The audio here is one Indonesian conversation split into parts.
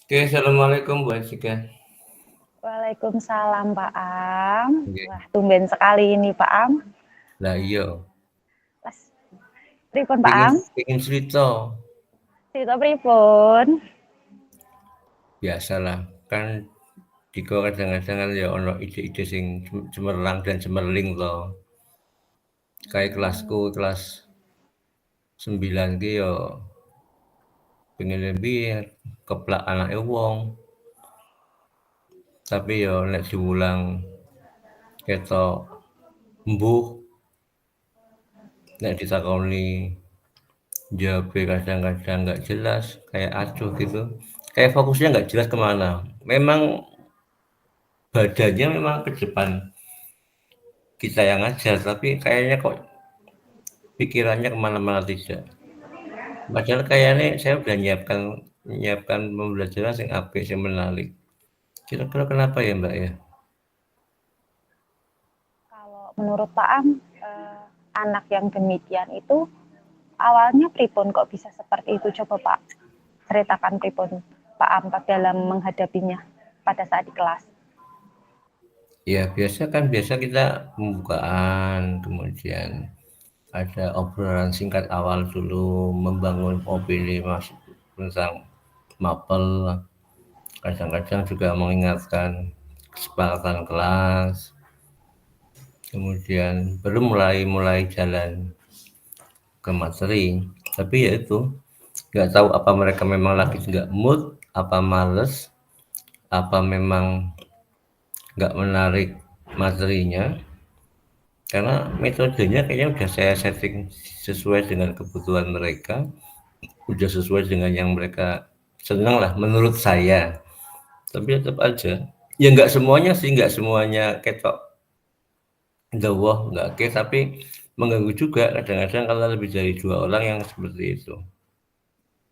Oke, assalamualaikum Bu Jessica. Waalaikumsalam Pak Am. Nggih. Wah, tumben sekali ini Pak Am. Lah iya, Pas pripun Pak pengin Am? pengin cerita. Cerita pripun? Biasalah, kan diko kadang-kadang kan ya ono ide-ide sing cemerlang dan cemerling to. Kayak kelasku, kelas 9 ki ya pengen lebih keplak anake wong, tapi ya nek diulang ketok embuh, nek ditakoni jawabe kadang-kadang nggak jelas, kayak acuh gitu. Kayak fokusnya nggak jelas kemana. Memang badannya memang ke depan kita yang ngajar, tapi kayaknya kok pikirannya kemana-mana tidak. Padahal kayaknya saya udah nyiapkan pembelajaran sing apik, sing menarik. Kira-kira kenapa ya Mbak ya? Kalau menurut Pak Am, anak yang demikian itu awalnya pripun kok bisa seperti itu? Coba Pak ceritakan pripun Pak Am dalam menghadapinya pada saat di kelas. Ya biasa kita pembukaan, kemudian ada obrolan singkat awal dulu, membangun opini mas tentang mapel, kadang-kadang juga mengingatkan kesepakatan kelas, kemudian baru mulai jalan ke materi. Tapi ya itu, nggak tahu apa mereka memang lagi nggak mood, apa males, apa memang nggak menarik materinya, karena metodenya kayaknya udah saya setting sesuai dengan kebutuhan mereka, udah sesuai dengan yang mereka senang lah menurut saya. Tapi tetap aja, ya nggak semuanya sih, nggak semuanya ketok dawah nggak oke, tapi mengganggu juga kadang-kadang kalau lebih dari 2 orang yang seperti itu.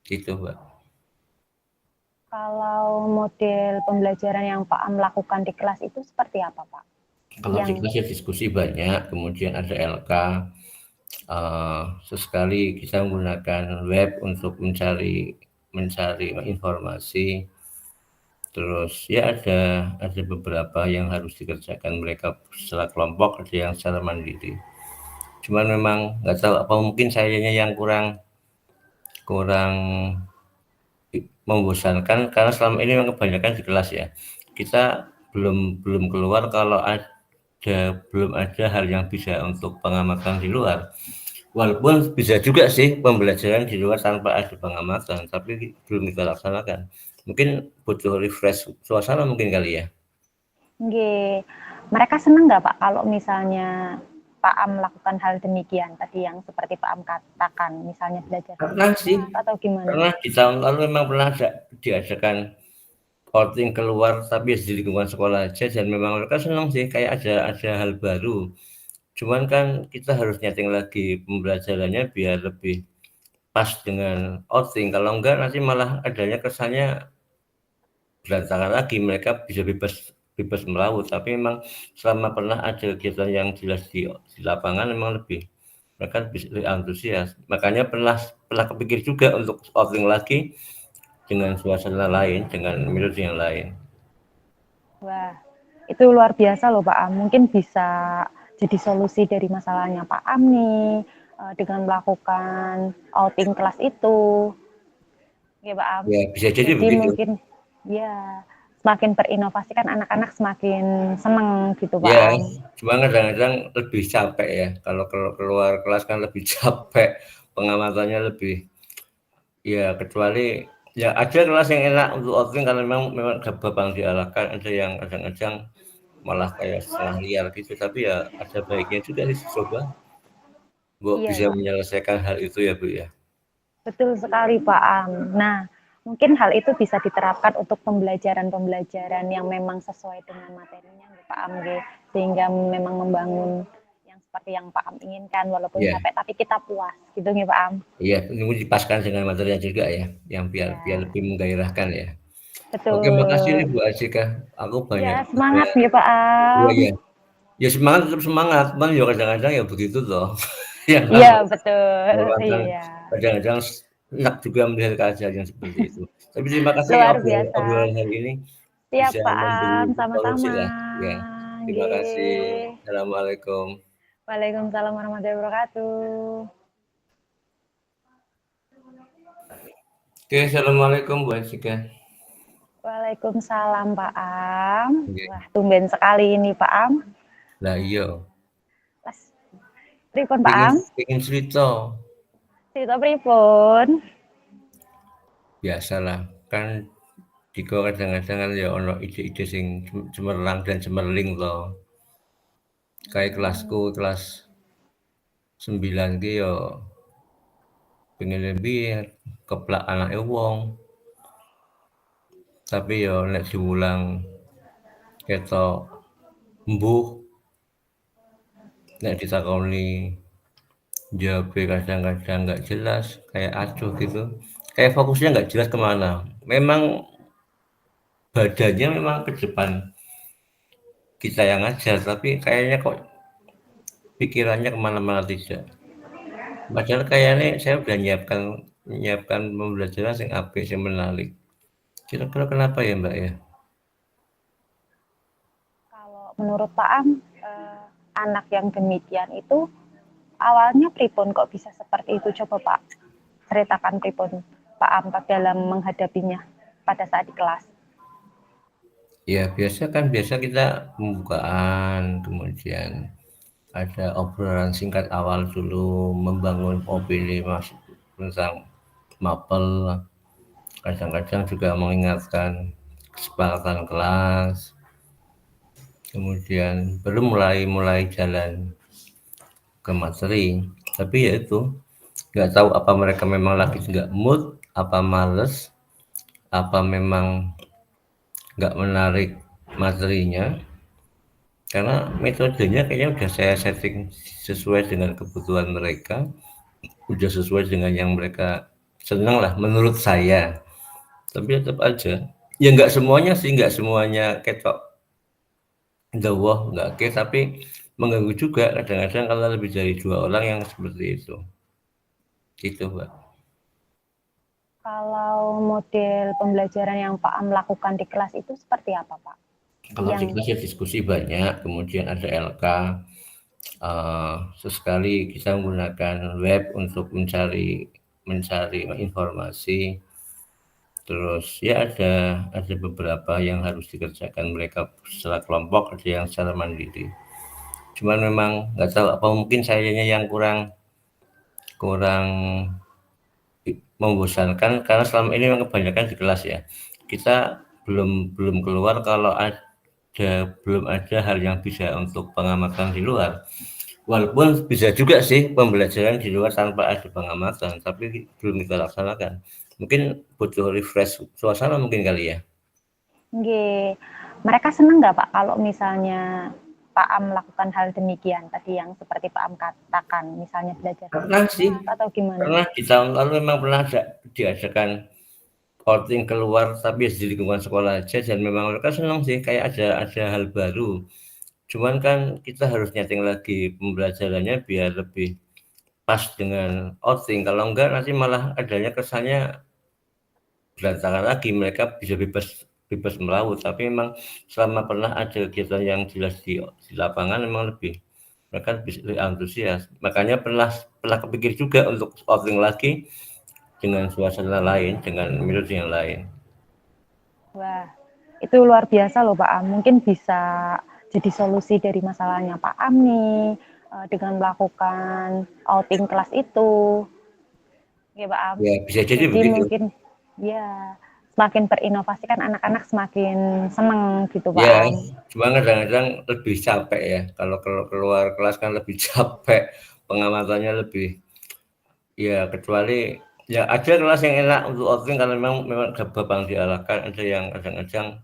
Gitu, Mbak. Kalau model pembelajaran yang Pak Am lakukan di kelas itu seperti apa Pak? Kalau di Yang kelas ya diskusi banyak, kemudian ada LK, sesekali kita menggunakan web untuk mencari informasi, terus ya ada beberapa yang harus dikerjakan mereka secara kelompok, ada yang secara mandiri. Cuman memang nggak tahu apa mungkin sayanya yang kurang kurang membosankan karena selama ini memang kebanyakan di kelas ya. Kita belum belum keluar kalau belum ada hal yang bisa untuk pengamatan di luar. Walaupun bisa juga sih pembelajaran di luar tanpa ada pengamatan, tapi belum kita laksanakan. Mungkin butuh refresh suasana mungkin kali ya. Nggih. Mereka senang nggak Pak kalau misalnya Pak Am melakukan hal demikian tadi yang seperti Pak Am katakan, misalnya belajar dari Pernah sih, kelas atau gimana? pernah di tahun lalu memang pernah diadakan outing keluar tapi di lingkungan sekolah aja dan memang mereka senang sih kayak ada hal baru. Cuman kan kita harus nyeting lagi pembelajarannya biar lebih pas dengan outing. Kalau enggak nanti malah adanya kesannya berantakan lagi, mereka bisa bebas bebas melaut. Tapi memang selama pernah ada kegiatan yang jelas di lapangan memang mereka bisa lebih antusias. Makanya pernah pernah kepikir juga untuk outing lagi dengan suasana lain, dengan metode yang lain. Wah, itu luar biasa loh Pak Am. Mungkin bisa jadi solusi dari masalahnya Pak Am nih dengan melakukan outing kelas itu. Ya Pak Am. Ya bisa jadi Jadi begitu. mungkin ya semakin berinovasi kan anak-anak semakin seneng gitu Pak Ya, Am. cuma kadang-kadang lebih capek ya. Kalau keluar kelas kan lebih capek, pengamatannya lebih ya kecuali ya ada kelas yang enak untuk outing karena memang ada bab yang diarahkan, ada yang kadang-kadang malah kayak setengah liar gitu, tapi ya ada baiknya juga sih dicoba, buat Iya bisa Pak. menyelesaikan hal itu ya Bu ya. Betul sekali Pak Am. Nah, mungkin hal itu bisa diterapkan untuk pembelajaran-pembelajaran yang memang sesuai dengan materinya Pak Am, sehingga memang membangun yang seperti yang Pak Am inginkan walaupun Iya, capek tapi kita puas gitu nih Pak Am. iya, ini dipaskan dengan materinya juga ya, yang biar biar Ya, lebih menggairahkan ya. Oke, makasih nih betul. Bu Asika, aku Ya, banyak ada semangat nih Pak iya Am. iya. Ya semangat tetap semangat, cuman ya kadang-kadang ya begitu toh, yang Iya, namanya betul. penguatan Iya. kadang-kadang enak juga melihat keadaan yang seperti itu. Tapi terima kasih ya Luar biasa. obrolan hari ini Siap bisa Pak memberi Am, solusi sama-sama. lah, ya. Terima kasih. Nggih. Assalamualaikum. Waalaikumsalam warahmatullahi wabarakatuh. Oke, assalamualaikum Bu Jessica. Waalaikumsalam Pak Am. Oke. Wah, tumben sekali ini Pak Am. Lah iya, Pas pripun Pak pengen Am? pengen cerita. Cerita pripun? Biasalah, kan diko kadang-kadang kan ya ono ide-ide sing cemerlang dan cemerling to. Kayak kelasku kelas 9 ki ya pengen lebih keplak anake wong. Tapi ya nek diulang ketok embuh, nek ditakoni jawabe kadang-kadang nggak jelas, kayak acuh gitu. Kayak fokusnya nggak jelas kemana. Memang badannya memang ke depan kita yang ngajar, tapi kayaknya kok pikirannya kemana-mana tidak. Padahal kayaknya saya udah nyiapkan pembelajaran yang apik, yang menarik. Kira-kira kenapa ya Mbak ya? Kalau menurut Pak Am, anak yang demikian itu awalnya pripun kok bisa seperti itu? Coba Pak ceritakan pripun Pak Am dalam menghadapinya pada saat di kelas. Ya biasa kita pembukaan, kemudian ada obrolan singkat awal dulu, membangun opini mas tentang mapel, kadang-kadang juga mengingatkan kesepakatan kelas, kemudian baru mulai jalan ke materi. Tapi ya itu, nggak tahu apa mereka memang lagi nggak mood, apa males, apa memang nggak menarik materinya, karena metodenya kayaknya udah saya setting sesuai dengan kebutuhan mereka, udah sesuai dengan yang mereka senang lah menurut saya. Tapi tetap aja, ya nggak semuanya sih, nggak semuanya ketok dawah, nggak oke, tapi mengganggu juga kadang-kadang kalau lebih dari 2 orang yang seperti itu. Gitu, Mbak. Kalau model pembelajaran yang Pak Am lakukan di kelas itu seperti apa Pak? Kalau di Yang kelas ya diskusi banyak, kemudian ada LK, sesekali kita menggunakan web untuk mencari informasi, terus ya ada beberapa yang harus dikerjakan mereka secara kelompok, ada yang secara mandiri. Cuman memang nggak tahu apa mungkin sayanya yang kurang kurang membosankan karena selama ini memang kebanyakan di kelas ya. Kita belum keluar kalau belum ada hal yang bisa untuk pengamatan di luar. Walaupun bisa juga sih pembelajaran di luar tanpa ada pengamatan, tapi belum kita laksanakan. Mungkin butuh refresh suasana mungkin kali ya. nggih, mereka senang nggak Pak kalau misalnya Pak Am melakukan hal demikian tadi yang seperti Pak Am katakan, misalnya belajar dari Pernah sih, rumah atau gimana? pernah di tahun lalu memang pernah diadakan outing keluar tapi di lingkungan sekolah aja dan memang mereka senang sih kayak ada hal baru. Cuman kan kita harus nyeting lagi pembelajarannya biar lebih pas dengan outing. Kalau enggak nanti malah adanya kesannya berantakan lagi. Mereka bisa bebas bebas melaut. Tapi memang selama pernah ada kegiatan yang jelas di lapangan memang mereka lebih antusias. Makanya pernah kepikir juga untuk outing lagi dengan suasana lain, dengan metode yang lain. Wah, itu luar biasa loh Pak Am. Mungkin bisa jadi solusi dari masalahnya Pak Am nih dengan melakukan outing kelas itu. Ya Pak Am. Ya bisa jadi Jadi begitu. mungkin ya semakin berinovasi kan anak-anak semakin seneng gitu Pak Ya, Am. cuma kadang-kadang lebih capek ya. Kalau keluar kelas kan lebih capek, pengamatannya lebih ya kecuali ya ada kelas yang enak untuk outing kalau memang gampang diarahkan, ada yang kadang-kadang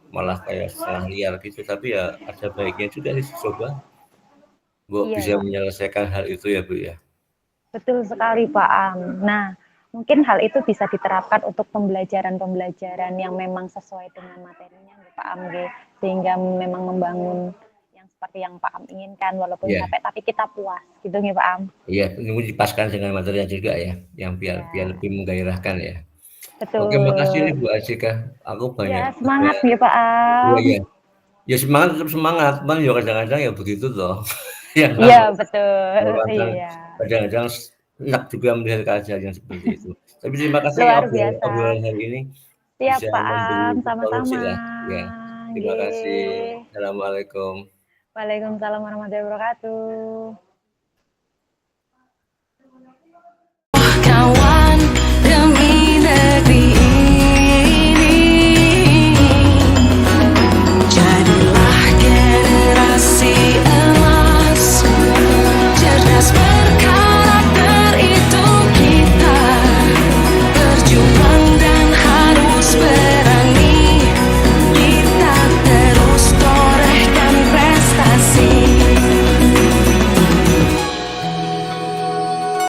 malah kayak setengah liar gitu, tapi ya ada baiknya juga sih coba Bu Iya bisa Pak. menyelesaikan hal itu ya Bu ya. Betul sekali Pak Am. Nah, mungkin hal itu bisa diterapkan untuk pembelajaran-pembelajaran yang memang sesuai dengan materinya Pak Am, sehingga memang membangun yang seperti yang Pak Am inginkan, walaupun Iya. capek tapi kita puas, gitu nggih Pak Am? Iya, ini dipaskan dengan materinya juga ya, yang biar biar Iya, lebih menggairahkan ya. Oke, makasih nih betul. Bu Asika, aku banyak Ya, ada semangat nggih Pak iya Am. iya, ya semangat tetap semangat, cuman ya kadang-kadang ya begitu toh, yang Iya, namanya betul. meluangkan Iya. kadang-kadang enak juga melihat keadaan yang seperti itu. Tapi terima kasih ya Luar biasa. obrolan hari ini, Siap bisa Pak Am, memberi solusi sama-sama. lah, ya. Terima kasih. Nggih. Assalamualaikum. Waalaikumsalam warahmatullahi wabarakatuh.